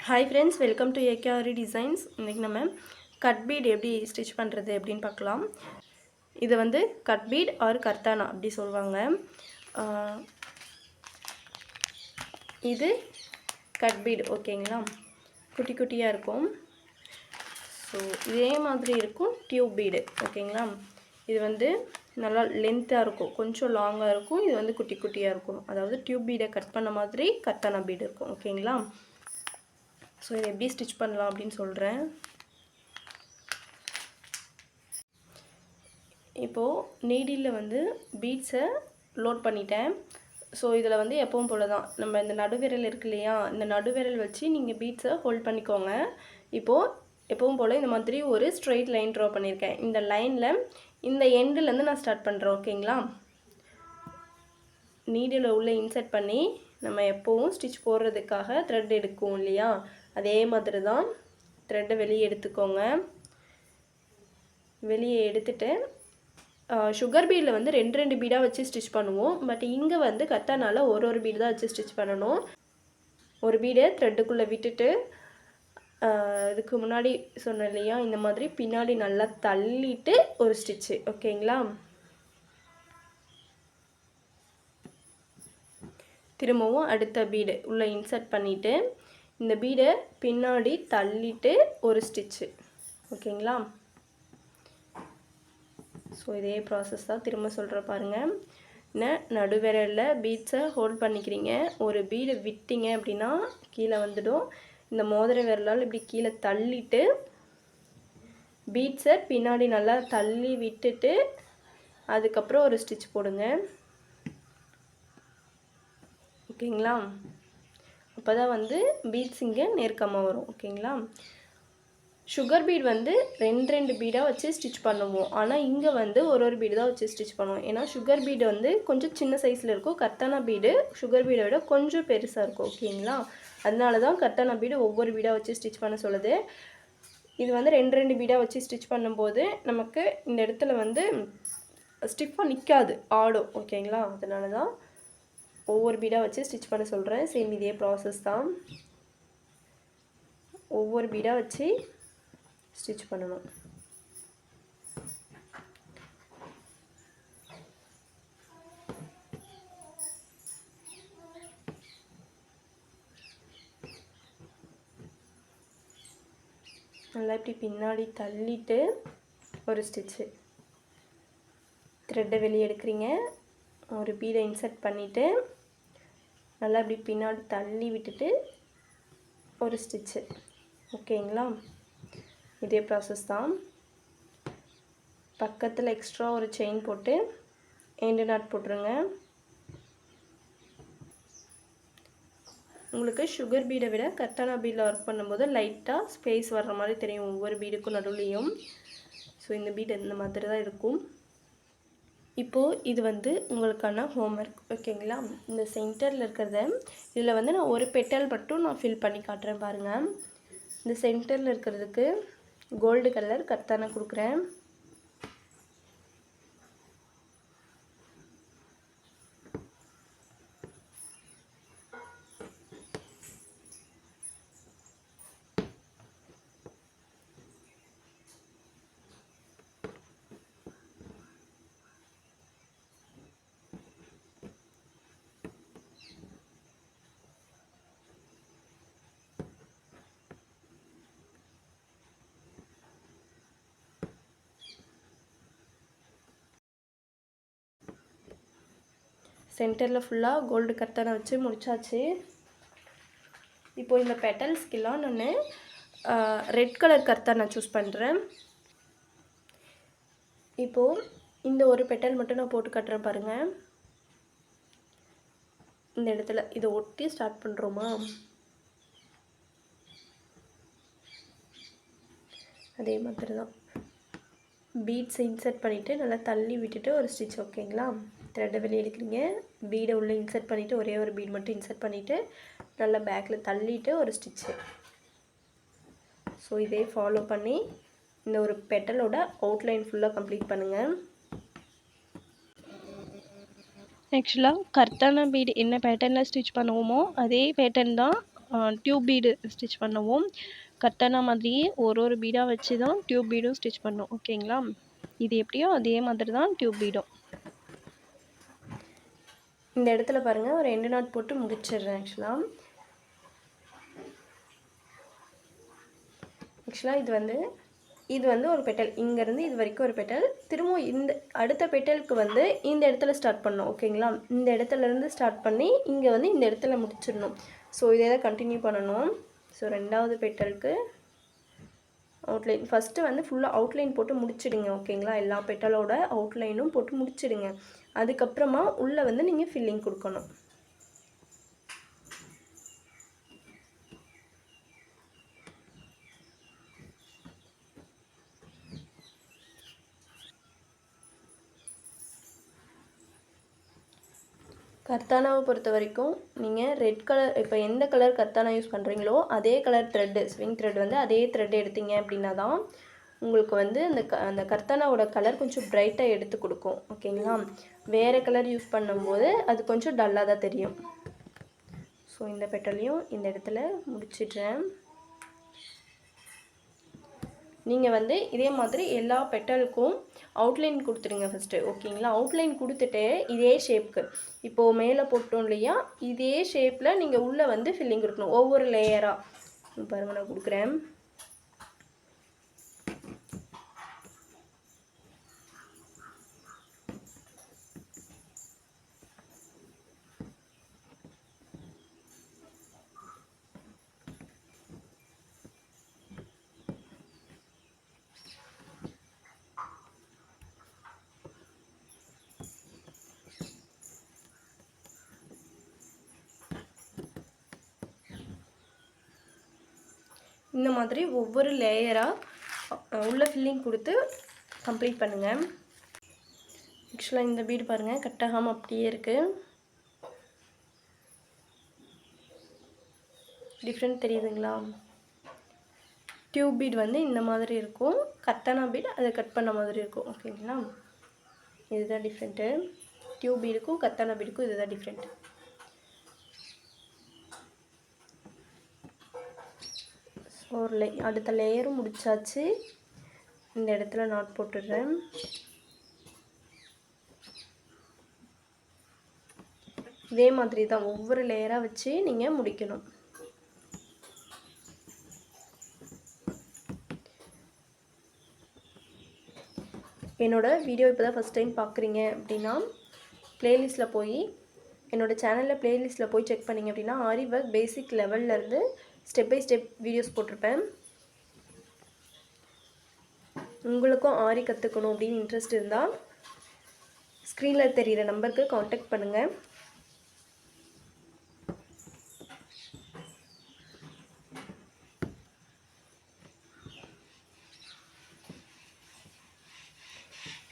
Hi friends, welcome to AKR designs. இன்றைக்கி நம்ம cut beat எப்படி ஸ்டிச் பண்ணுறது அப்படின்னு பார்க்கலாம். இது வந்து கட் பீட் ஆர் கர்தானா அப்படி சொல்லுவாங்க. இது கட் பீட், ஓகேங்களா? குட்டி குட்டியாக இருக்கும். ஸோ இதே மாதிரி இருக்கும் டியூப் பீடு, ஓகேங்களா? இது வந்து நல்லா லென்த்தாக இருக்கும், கொஞ்சம் லாங்காக இருக்கும். இது வந்து குட்டி குட்டியாக இருக்கும். அதாவது டியூப் பீடை கட் பண்ண மாதிரி கர்தானா பீடு இருக்கும், ஓகேங்களா? ஸோ இதை எப்படி ஸ்டிச் பண்ணலாம் அப்படின்னு சொல்கிறேன். இப்போது நீடிலில் வந்து பீட்ஸை லோட் பண்ணிட்டேன். ஸோ இதில் வந்து எப்பவும் போல் தான் நம்ம இந்த நடுவிரல் இருக்கு இல்லையா, இந்த நடுவிரல் வச்சு நீங்கள் பீட்ஸை ஹோல்ட் பண்ணிக்கோங்க. இப்போது எப்பவும் போல் இந்த மாதிரி ஒரு ஸ்ட்ரெயிட் லைன் ட்ரா பண்ணியிருக்கேன். இந்த லைனில் இந்த எண்டுலேருந்து நான் ஸ்டார்ட் பண்ணுறேன், ஓகேங்களா? நீடில் உள்ளே இன்சர்ட் பண்ணி நம்ம எப்போவும் ஸ்டிச் போடுறதுக்காக த்ரெட் எடுக்கும் இல்லையா, அதே மாதிரி தான் த்ரெட்டை வெளியே எடுத்துக்கோங்க. வெளியே எடுத்துட்டு சுகர் பீடில் வந்து ரெண்டு பீடாக வச்சு ஸ்டிச் பண்ணுவோம். பட் இங்கே வந்து கர்தானால ஒரு பீடு தான் வச்சு ஸ்டிச் பண்ணணும். ஒரு பீடை த்ரெட்டுக்குள்ளே விட்டுட்டு இதுக்கு முன்னாடி சொன்னேன் இல்லையா, இந்த மாதிரி பின்னாடி நல்லா தள்ளிட்டு ஒரு ஸ்டிச்சு, ஓகேங்களா? திரும்பவும் அடுத்த பீடு உள்ளே இன்சர்ட் பண்ணிவிட்டு இந்த பீடை பின்னாடி தள்ளிட்டு ஒரு ஸ்டிச்சு, ஓகேங்களா? ஸோ இதே ப்ராசஸ் தான் திரும்ப சொல்கிற பாருங்கள். நடுவிரலில் பீட்ஸை ஹோல்ட் பண்ணிக்கிறீங்க. ஒரு பீடு விட்டீங்க அப்படின்னா கீழே வந்துடும். இந்த மோதிர விரலால் இப்படி கீழே தள்ளிட்டு பீட்ஸை பின்னாடி நல்லா தள்ளி விட்டுட்டு அதுக்கப்புறம் ஒரு ஸ்டிச் போடுங்க, ஓகேங்களா? அப்போ தான் வந்து பீட்ஸ் இங்கே நெருக்கமாக வரும், ஓகேங்களா? சுகர் பீட் வந்து ரெண்டு பீடாக வச்சு ஸ்டிச் பண்ணுவோம். ஆனால் இங்கே வந்து ஒரு பீடு தான் வச்சு ஸ்டிச் பண்ணுவோம். ஏன்னா சுகர் பீடு வந்து கொஞ்சம் சின்ன சைஸில் இருக்கும். கர்தானா பீடு சுகர் பீடை விட கொஞ்சம் பெருசாக இருக்கும், ஓகேங்களா? அதனால தான் கர்தானா பீடு ஒவ்வொரு பீடாக வச்சு ஸ்டிச் பண்ண சொல்லுது. இது வந்து ரெண்டு பீடாக வச்சு ஸ்டிச் பண்ணும்போது நமக்கு இந்த இடத்துல வந்து ஸ்டிஃபாக நிற்காது, ஆடும், ஓகேங்களா? அதனால தான் ஒவ்வொரு பீடாக வச்சு ஸ்டிச் பண்ண சொல்கிறேன். சேம் இதே ப்ராசஸ் தான், ஒவ்வொரு பீடாக வச்சு ஸ்டிச் பண்ணணும். நல்லா இப்படி பின்னாடி தள்ளிட்டு ஒரு ஸ்டிச்சு, த்ரெட்டை வெளியே எடுக்கிறீங்க, ஒரு பீடை இன்சர்ட் பண்ணிவிட்டு நல்லா இப்படி பின்னாடி தள்ளி விட்டுட்டு ஒரு ஸ்டிச்சு, ஓகேங்களா? இதே ப்ராசஸ் தான். பக்கத்தில் எக்ஸ்ட்ரா ஒரு செயின் போட்டு எண்டு நாட் போட்டுருங்க. உங்களுக்கு சுகர் பீடை விட கர்தானா பீடில் ஒர்க் பண்ணும்போது லைட்டாக ஸ்பேஸ் வர்ற மாதிரி தெரியும் ஒவ்வொரு பீடுக்கும் நடுவுலையும். ஸோ இந்த பீடு இந்த மாதிரி தான் இருக்கும். இப்போது இது வந்து உங்களுக்கான ஹோம்ஒர்க், ஓகேங்களா? இந்த சென்டரில் இருக்கிறத இதில் வந்து நான் ஒரு பெட்டல் மட்டும் நான் ஃபில் பண்ணி காட்டுறேன் பாருங்கள். இந்த சென்டரில் இருக்கிறதுக்கு கோல்டு கலர் கர்தானா கொடுக்குறேன். சென்டரில் ஃபுல்லாக கோல்டு கர்தானா வச்சு முடிச்சாச்சு. இப்போது இந்த பெட்டல்ஸ்க்கெல்லாம் நான் ரெட் கலர் கர்தானா சூஸ் பண்ணுறேன். இப்போது இந்த ஒரு பெட்டல் மட்டும் நான் போட்டு காட்டுறேன் பாருங்கள். இந்த இடத்துல இதை ஒட்டி ஸ்டார்ட் பண்ணுறோமா, அதே மாதிரி தான் பீட்ஸை இன்சர்ட் பண்ணிவிட்டு நல்லா தள்ளி விட்டுட்டு ஒரு ஸ்டிச், ஓகேங்களா? த்ரெட்டை வெளியே எடுக்கிறீங்க, பீடை உள்ளே இன்சர்ட் பண்ணிவிட்டு ஒரே ஒரு பீட் மட்டும் இன்சர்ட் பண்ணிவிட்டு நல்லா பேக்கில் தள்ளிட்டு ஒரு ஸ்டிச்சு. ஸோ இதே ஃபாலோ பண்ணி இந்த ஒரு பெட்டலோட அவுட்லைன் ஃபுல்லாக கம்ப்ளீட் பண்ணுங்கள். ஆக்சுவலாக கர்தானா பீடு என்ன பேட்டர்னில் ஸ்டிச் பண்ணுவோமோ அதே பேட்டர்ன் தான் டியூப் பீடு ஸ்டிச் பண்ணுவோம். கர்தானா மாதிரியே ஒரு பீடாக வச்சு தான் டியூப் பீடும் ஸ்டிச் பண்ணோம். ஓகேங்களா? இது எப்படியோ அதே மாதிரி தான் டியூப் பீடும். இந்த இடத்துல பாருங்கள் ஒரு 2 நாட் போட்டு முடிச்சிடுறேன். ஆக்சுவலாக இது வந்து ஒரு பெட்டல், இங்கேருந்து இது வரைக்கும் ஒரு பெட்டல். திரும்பவும் இந்த அடுத்த பெட்டலுக்கு வந்து இந்த இடத்துல ஸ்டார்ட் பண்ணணும். ஓகேங்களா? இந்த இடத்துலேருந்து ஸ்டார்ட் பண்ணி இங்கே வந்து இந்த இடத்துல முடிச்சிடணும். ஸோ இதே தான் கண்டினியூ பண்ணணும். ஸோ 2வது பெட்டலுக்கு அவுட்லைன் ஃபஸ்ட்டு வந்து ஃபுல்லாக அவுட்லைன் போட்டு முடிச்சிடுங்க. ஓகேங்களா? எல்லா பெட்டலோட அவுட்லைனும் போட்டு முடிச்சிடுங்க. அதுக்கப்புறமா உள்ளே வந்து நீங்கள் ஃபில்லிங் கொடுக்கணும். கர்தானாவை பொறுத்த வரைக்கும் நீங்கள் ரெட் கலர், இப்போ எந்த கலர் கர்தானா யூஸ் பண்ணுறீங்களோ அதே கலர் த்ரெட்டு, ஸ்விங் த்ரெட் வந்து அதே த்ரெட் எடுத்தீங்க அப்படின்னா தான் உங்களுக்கு வந்து அந்த கர்தானாவோட கலர் கொஞ்சம் பிரைட்டாக எடுத்து கொடுக்கும். ஓகேங்களா? வேறு கலர் யூஸ் பண்ணும்போது அது கொஞ்சம் டல்லாக தான் தெரியும். ஸோ இந்த பெட்டலையும் இந்த இடத்துல முடிச்சிடுறேன். நீங்கள் வந்து இதே மாதிரி எல்லா பெட்டலுக்கும் அவுட்லைன் கொடுத்துடுங்க ஃபஸ்ட்டு. ஓகேங்களா? அவுட்லைன் கொடுத்துட்டு இதே ஷேப்புக்கு இப்போது மேலே போட்டோம் இல்லையா, இதே ஷேப்பில் நீங்கள் உள்ளே வந்து ஃபில்லிங் கொடுக்கணும் ஒவ்வொரு லேயராக. பாருங்கள் நான் கொடுக்குறேன். இந்த மாதிரி ஒவ்வொரு லேயராக உள்ள ஃபில்லிங் கொடுத்து கம்ப்ளீட் பண்ணுங்கள். ஆக்சுவலாக இந்த பீடு பாருங்கள் கட்டாகாமல் அப்படியே இருக்குது. டிஃப்ரெண்ட் தெரியுதுங்களா? டியூப் பீட் வந்து இந்த மாதிரி இருக்கும், கர்தானா பீட் அதை கட் பண்ண மாதிரி இருக்கும். ஓகேங்களா? இதுதான் டிஃப்ரெண்ட்டு. டியூப் பீடுக்கும் கர்தானா பீடுக்கும் இதுதான் டிஃப்ரெண்ட். அடுத்த லேயரும் முடிச்சாச்சு. இந்த இடத்துல நாட் போட்டுடுறேன். இதே மாதிரி தான் ஒவ்வொரு லேயராக வச்சு நீங்கள் முடிக்கணும். என்னோடய வீடியோ இப்போ தான் ஃபஸ்ட் டைம் பார்க்குறீங்க அப்படின்னா ப்ளேலிஸ்ட்டில் போய் என்னோடய சேனலில் ப்ளேலிஸ்ட்டில் போய் செக் பண்ணிங்க அப்படின்னா ஆரி ஒர்க் பேசிக் லெவல்லேருந்து ஸ்டெப் பை ஸ்டெப் வீடியோஸ் போட்டிருப்பேன். உங்களுக்கும் ஆரி கற்றுக்கணும் அப்படின்னு இன்ட்ரெஸ்ட் இருந்தால் ஸ்க்ரீனில் தெரிகிற நம்பருக்கு காண்டாக்ட் பண்ணுங்கள்.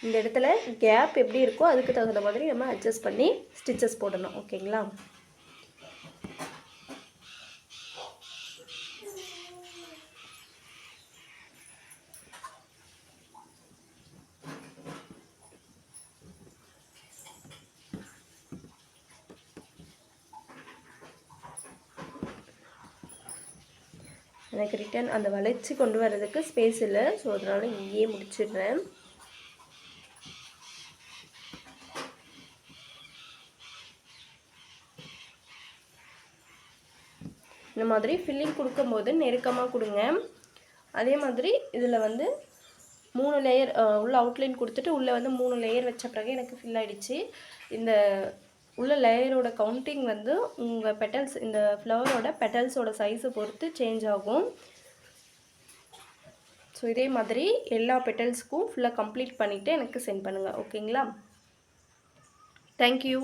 இந்த இடத்துல கேப் எப்படி இருக்கோ அதுக்கு தகுந்த மாதிரி நம்ம அட்ஜஸ்ட் பண்ணி ஸ்டிச்சஸ் போடணும். ஓகேங்களா? எனக்கு ரிட்டன் அந்த வளைச்சி கொண்டு வர்றதுக்கு ஸ்பேஸ் இல்லை. ஸோ அதனால் இங்கேயே முடிச்சிடுறேன். இந்த மாதிரி ஃபில்லிங் கொடுக்கும்போது நெருக்கமாக கொடுங்க. அதே மாதிரி இதில் வந்து 3 லேயர் உள்ள அவுட்லைன் கொடுத்துட்டு உள்ளே வந்து 3 லேயர் வச்ச பிறகு எனக்கு ஃபில் ஆகிடுச்சு. இந்த உள்ள லேயரோட கவுண்டிங் வந்து உங்கள் பெட்டல்ஸ், இந்த ஃப்ளவரோட பெட்டல்ஸோட சைஸை பொறுத்து சேஞ்ச் ஆகும். ஸோ இதே மாதிரி எல்லா பெட்டல்ஸ்க்கும் ஃபுல்லாக கம்ப்ளீட் பண்ணிவிட்டு எனக்கு சென்ட் பண்ணுங்கள். ஓகேங்களா? தேங்க்யூ.